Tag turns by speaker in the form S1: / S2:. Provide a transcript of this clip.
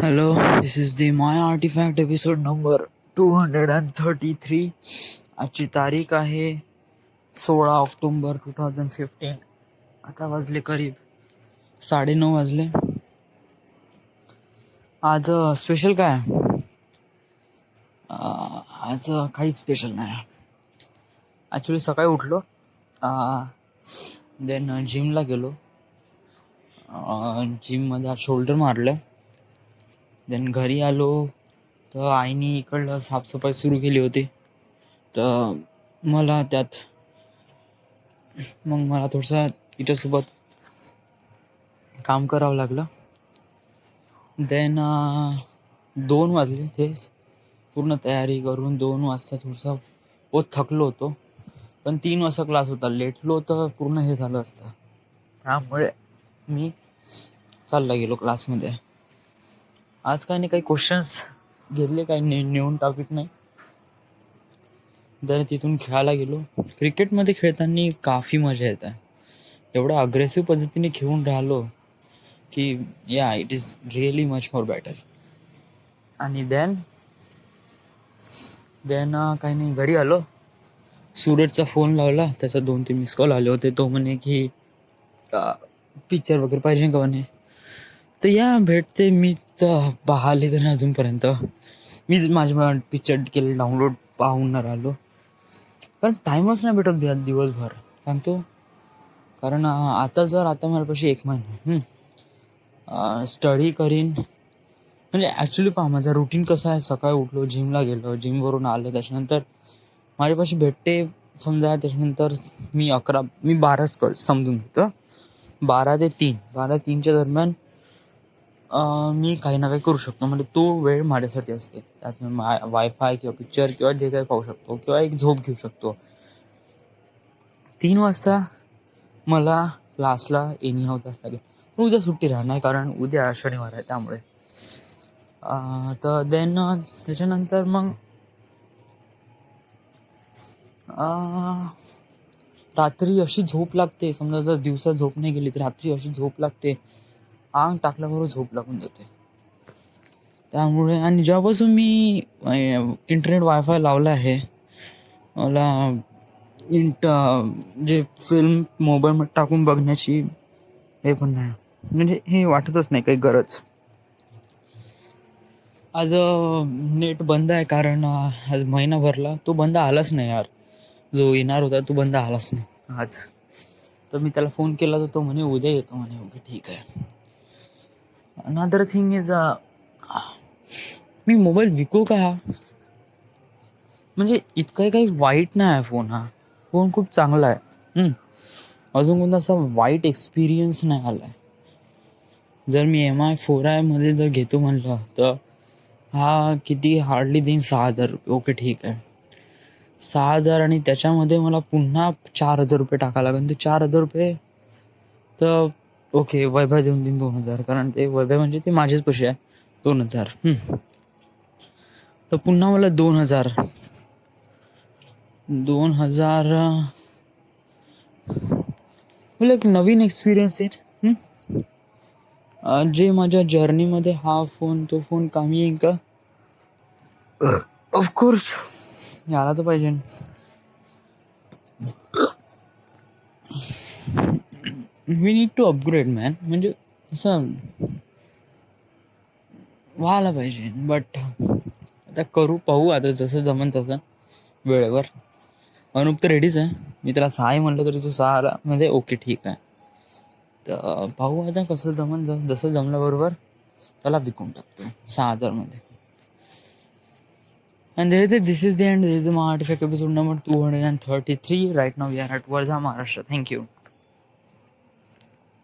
S1: Hello, this is the My Artifact episode number 233. आजची तारीख आहे 16 ऑक्टोबर 2015. आता वाजले करीब 9:30 वाजले. आज स्पेशल काय आहे? आज काहीच स्पेशल नाही. ॲक्च्युली सकाळी उठलो, देन जिमला गेलो. जिममध्ये आज शोल्डर मारलं. देन घरी आलो तर आईने इकडलं साफसफाई सुरू केली होती. तर मला थोडंसं तिच्यासोबत काम करावं लागलं. देन 2 वाजले. ते पूर्ण तयारी करून 2 वाजता थोडंसं बहुत थकलो होतो. पण 3 वाजता क्लास होता. लेटलो तर पूर्ण हे झालं असतं. त्यामुळे मी चालला गेलो क्लासमध्ये. आज काही नाही, काही क्वेश्चन्स घेतले, काही नेऊन टॉपिक नाही. तर तिथून खेळायला गेलो. क्रिकेटमध्ये खेळताना काफ़ी मजा येत आहे. एवढं अग्रेसिव्ह पद्धतीने खेळून राहिलो की it is really much more better. आणि देन काही नाही, घरी आलो. सूरजचा फोन लावला, त्याचा 2-3 मिस कॉल आले होते. तो म्हणे की पिक्चर वगैरे पाहिजे का म्हणे. तर भेटते. मी तर पाहिले तर अजूनपर्यंत मीच माझ्या पिक्चर केले डाउनलोड, पाहून न राहिलो. कारण टाईमच नाही भेटत दिवसभर, सांगतो. कारण आता माझ्यापाशी 1 महिना स्टडी करीन. म्हणजे ॲक्च्युली माझा रुटीन कसं आहे, सकाळी उठलो, जिमला गेलो, जिमवरून आलो, त्याच्यानंतर माझ्यापाशी भेटते समजा. त्याच्यानंतर मी 12 समजून घेतो. 12 ते 3च्या दरम्यान मी काही ना काही करू शकतो. म्हणजे तो वेळ माझ्यासाठी असते. त्यात वायफाय किंवा पिक्चर किंवा जे काही पाहू शकतो किंवा एक झोप घेऊ शकतो. 3 वाजता मला क्लासला एनी हाऊ तास लागेल. पण उद्या सुट्टी राहणार, कारण उद्या शनिवार आहे. त्यामुळे तर देन त्याच्यानंतर मग रात्री अशी झोप लागते. समजा जर दिवसा झोप नाही गेली तर रात्री अशी झोप लागते, आंग टाकल्याबरोबर झोप लागून जाते. त्यामुळे आणि जेव्हापासून मी इंटरनेट वायफाय लावला आहे, मला जे फिल्म मोबाईलमध्ये टाकून बघण्याची हे पण नाही, म्हणजे हे वाटतच नाही काही गरज. आज नेट बंद आहे, कारण आज महिना भरला तो बंद आलाच नाही यार. जो येणार होता तो बंद आलाच नाही आज. तर मी त्याला फोन केला तर तो म्हणे उद्या येतो म्हणे. ओके, ठीक आहे. Another thing is, me mobile विकू का? म्हणजे इतकं काही वाईट नाही आहे फोन. फोन खूप चांगला आहे. अजून कोणता असा वाईट एक्सपिरियन्स नाही आला आहे. जर मी MI 4i मध्ये जर घेतो म्हणलं तर किती हार्डली देईन 6,000 रुपये. ओके, ठीक आहे, 6,000. आणि त्याच्यामध्ये मला पुन्हा 4,000 रुपये टाकायला लागेल. ते 4,000 रुपये तर ओके, वैभव देऊन देईन 2,000, कारण ते वैभव म्हणजे ते माझेच पैसे आहे. 2,000 तर पुन्हा मला 2,000 मला एक नवीन एक्सपिरियन्स आहे. जे माझ्या जर्नीमध्ये तो फोन कामी येईल का? ऑफकोर्स यायला तर पाहिजे. We need to upgrade man. म्हणजे असं व्हायला पाहिजे. बट आता पाहू आता जसं जमन तसं वेळेवर. अनुप तर रेडीच आहे. मी त्याला 6 म्हणलं तरी तो 6 म्हणजे ओके, ठीक आहे. तर पाहू आता कसं जमन. जसं जमल्याबरोबर त्याला विकून टाकतो 6,000 मध्ये. And this is the end. This is my artifact episode number 233. Right now we are at Wardha, Maharashtra. Thank you.